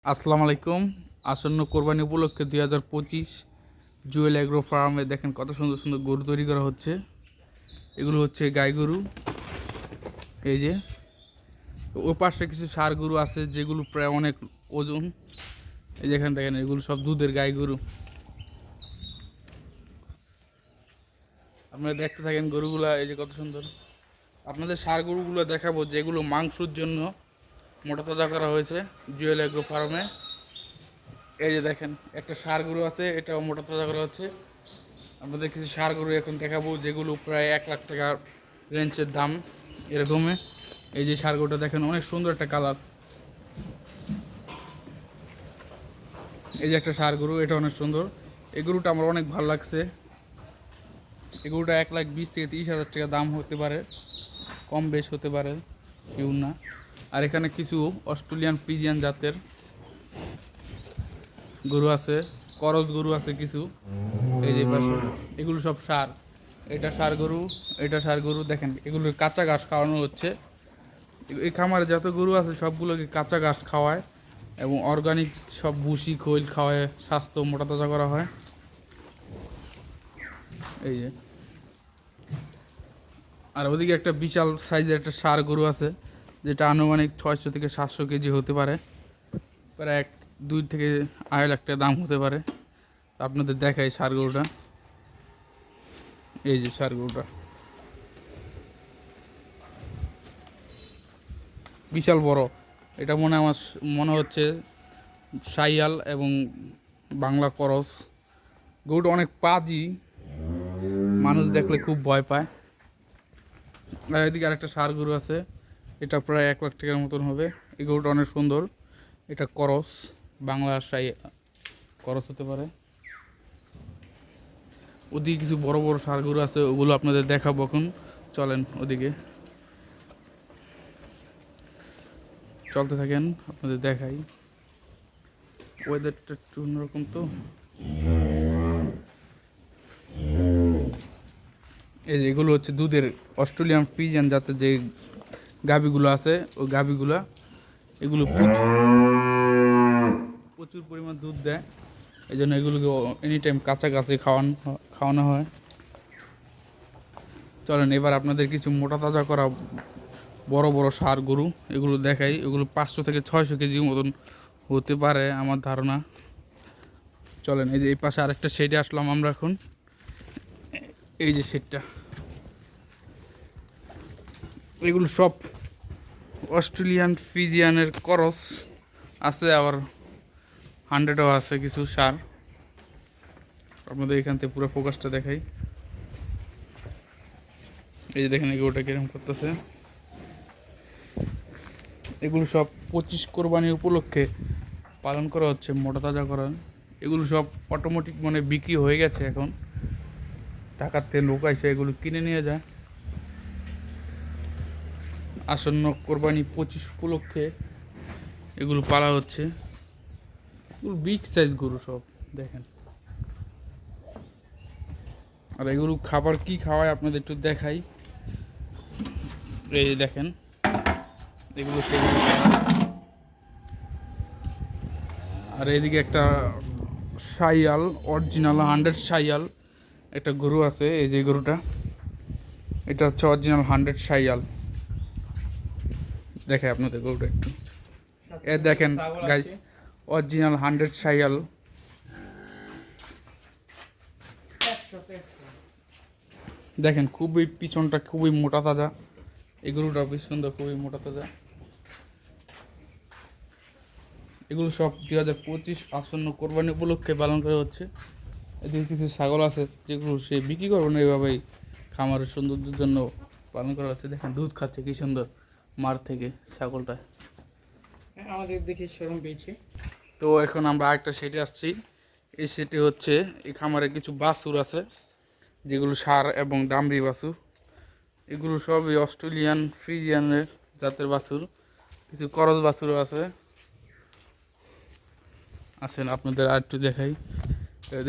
আসসালামু আলাইকুম। আসন্ন কোরবানি উপলক্ষে 2025 জুয়েল এগ্রো ফার্মে দেখেন কত সুন্দর সুন্দর গরু তৈরি করা হচ্ছে। এগুলো হচ্ছে গাই গরু। এই যে ওর পাশে কিছু ষাঁড় গরু আছে যেগুলো প্রায় অনেক ওজন। এই যেখানে দেখেন এগুলো সব দুধের গাই গরু। আপনারা দেখতে থাকেন গরুগুলা, এই যে কত সুন্দর। আপনাদের ষাঁড় গরুগুলো দেখাবো যেগুলো মাংসের জন্য মোটা তাজা করা হয়েছে জুয়েল এগ্রো ফার্মে। এই যে দেখেন একটা ষাঁড় গরু আছে, এটাও মোটা তাজা করা হচ্ছে। আপনাদের কিছু ষাঁড় গরু এখন দেখাবো যেগুলো প্রায় 1 লাখ টাকার রেঞ্জের দাম এরকমই। এই যে ষাঁড় গরুটা দেখেন অনেক সুন্দর একটা কালার। এই যে একটা ষাঁড় গরু, এটা অনেক সুন্দর। এই গরুটা আমার অনেক ভালো লাগছে। এই গরুটা 1,20,000 থেকে 30,000 টাকা দাম হতে পারে, কম বেশ হতে পারে, কেউ না। আর এখানে কিছু অস্ট্রেলিয়ান ফ্রিজিয়ান জাতের গরু আছে, করজ গরু আছে কিছু। এই যে পাশে এগুলো সব সার। এটা সার গরু, এটা সার গরু। দেখেন এগুলো কাঁচা ঘাস খাওয়ানো হচ্ছে। এই খামারে যত গরু আছে সবগুলোকে কাঁচা ঘাস খাওয়ায় এবং অর্গানিক সব ভুসি খৈল খাওয়ায় স্বাস্থ্য মোটা তাজা করা হয়। এই যে আর ওদিকে একটা বিশাল সাইজের একটা ষাঁড় গরু আছে, যেটা আনুমানিক 600 থেকে 700 কেজি হতে পারে, প্রায় 2 থেকে 2.5 লাখ টাকা দাম হতে পারে। আপনাদের দেখাই ষাঁড় গরুটা। এই যে ষাঁড় গরুটা বিশাল বড়। এটা আমার মনে হচ্ছে সাইয়াল এবং বাংলা করস। গরুটা অনেক পাজি, মানুষ দেখলে খুব ভয় পায়। আর এদিকে আরেকটা ষাঁড় গরু আছে, এটা প্রায় 1 লাখ টাকার মতন হবে। এই গরুটা অনেক সুন্দর। এটা করস, বাংলা করস হতে পারে। ওদিকে কিছু বড় বড় ষাঁড় গরু আছে, ওগুলো আপনাদের দেখাবো এখন। চলেন ওদিকে, চলতে থাকেন, আপনাদের দেখাই। ওয়েদারটা একটু অন্যরকম তো। এই যে এগুলো হচ্ছে দুধের অস্ট্রেলিয়ান ফ্রিজিয়ান জাতের যে গাভিগুলো আছে, ওই গাভিগুলা। এগুলো প্রচুর পরিমাণ দুধ দেয়, এই জন্য এগুলোকে এনি টাইম কাঁচা কাছে খাওয়ানো হয়। চলেন এবার আপনাদের কিছু মোটা তাজা করা বড় বড় ষাঁড় গরু এগুলো দেখাই। এগুলো 500 থেকে 600 কেজি মতন হতে পারে আমার ধারণা। চলেন এই যে এই পাশে আরেকটা শেডে আসলাম আমরা এখন। এই যে শেডটা, এগুলো সব অস্ট্রেলিয়ান ফ্রিজিয়ানের করস আছে, আবার 100ও আছে কিছু সার। আপনাদের এখান থেকে পুরো ফোকাসটা দেখাই। এই যে দেখেন এগুলোটা কিরকম করতেছে। এগুলো সব 25 কোরবানি উপলক্ষে পালন করা হচ্ছে, মোটা তাজা করা। এগুলো সব অটোমেটিক বিক্রি হয়ে গেছে এখন। টাকার তেল লোক আইসে এগুলো কিনে নিয়ে যায়। আসন্ন কোরবানি 25 উপলক্ষে এগুলো পালা হচ্ছে। এগুলো বিগ সাইজ গরু সব দেখেন। আর এগুলো খাবার কি খাওয়ায় আপনাদের একটু দেখাই। এই দেখেন এগুলো হচ্ছে। আর এইদিকে একটা সাইয়াল, অরিজিনাল 100 সাইয়াল একটা গরু আছে। এই যে গরুটা, এটা হচ্ছে অরিজিনাল 100 সাইয়াল। দেখে আপনাদের গরুটা একটু, এ দেখেন গাইস, অরিজিনাল 100 সাইয়াল। দেখেন খুবই পিছনটা খুবই মোটা তাজা। এই গরুটা বেশ সুন্দর, খুবই মোটা তাজা। এগুলো সব 2025 আসন্ন কোরবানি উপলক্ষে পালন করা হচ্ছে। এদিকে কিছু ছাগল আছে যেগুলো সে বিক্রি করবো না, এইভাবেই খামারের সৌন্দর্যের জন্য পালন করা হচ্ছে। দেখেন দুধ খাচ্ছে কি সুন্দর মার থেকে ছাগলটা। আমাদের দেখে শরম পেয়েছে। তো এখন আমরা আরেকটা সেটে আসছি। এই সেটে হচ্ছে এই খামারে কিছু বাছুর আছে যেগুলো ষাঁড় এবং দামড়ি বাছুর। এগুলো সবই অস্ট্রেলিয়ান ফ্রিজিয়ানের জাতের বাছুর। কিছু করজ বাছুরও আছে। আসেন আপনাদের আর একটু দেখাই।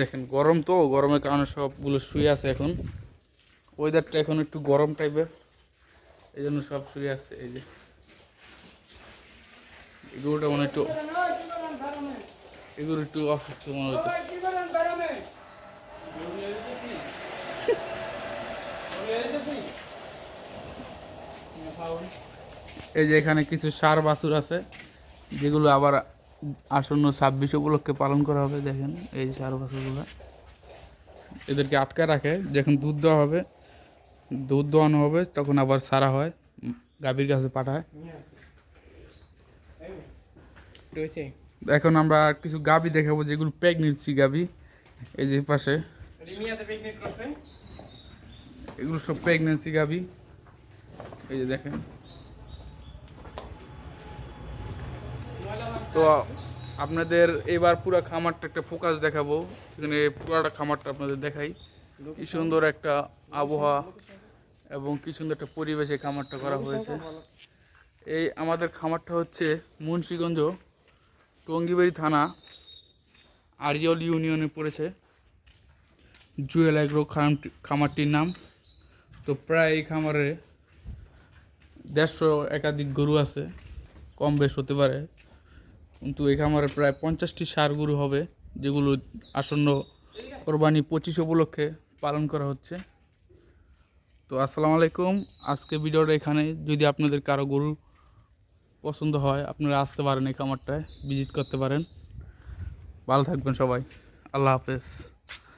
দেখেন গরম তো, গরমের কারণে সবগুলো শুয়ে আছে এখন। ওয়েদারটা এখন একটু গরম টাইপের, এই জন্য সব শুয়ে আছে। এই যে এগুলোটা একটু এগুলো একটু অসুস্থ মনে হচ্ছে। এই যে এখানে কিছু ষাঁড় বাছুর আছে যেগুলো আবার আসন্ন 26 উপলক্ষে পালন করা হবে। দেখেন এই ষাঁড় বাছুরগুলো, এদেরকে আটকে রাখে, যখন দুধ দেওয়া হবে, দুধ দোয়ানো হবে, তখন আবার ছাড়া হয়, গাভীর কাছে পাঠায়। রয়েছে এখন আমরা কিছু গাভী দেখাবো যেগুলো প্রেগনেন্সি গাভী। এই যে পাশে রিমিয়াতে পিকনিক করছে। এগুলো সব প্রেগনেন্সি গাভী। এই যে দেখেন। তো আপনাদের এবার পুরো খামারটা একটা ফোকাস দেখাবো, এখানে পুরোটা খামারটা আপনাদের দেখাই। কি সুন্দর একটা আবহাওয়া এবং কি সুন্দর একটা পরিবেশে খামারটা করা হয়েছে। এই আমাদের খামারটা হচ্ছে মুন্সিগঞ্জ, টঙ্গিবাড়ি থানা, আরিয়ল ইউনিয়নে পড়েছে। জুয়েল এগ্রো খামারটির নাম। তো প্রায় এই খামারে 150 একাধিক গরু আছে, কম বেশ হতে পারে, কিন্তু এই খামারে প্রায় 50টি ষাঁড় গরু হবে, যেগুলো আসন্ন কোরবানি 25 উপলক্ষে পালন করা হচ্ছে। তো আসসালামু আলাইকুম, আজকে ভিডিওটা এখানে। যদি আপনাদের কারো গরু পছন্দ হয় আপনারা আসতে পারেন, এই খামারটায় ভিজিট করতে পারেন। ভালো থাকবেন সবাই, আল্লাহ হাফেজ।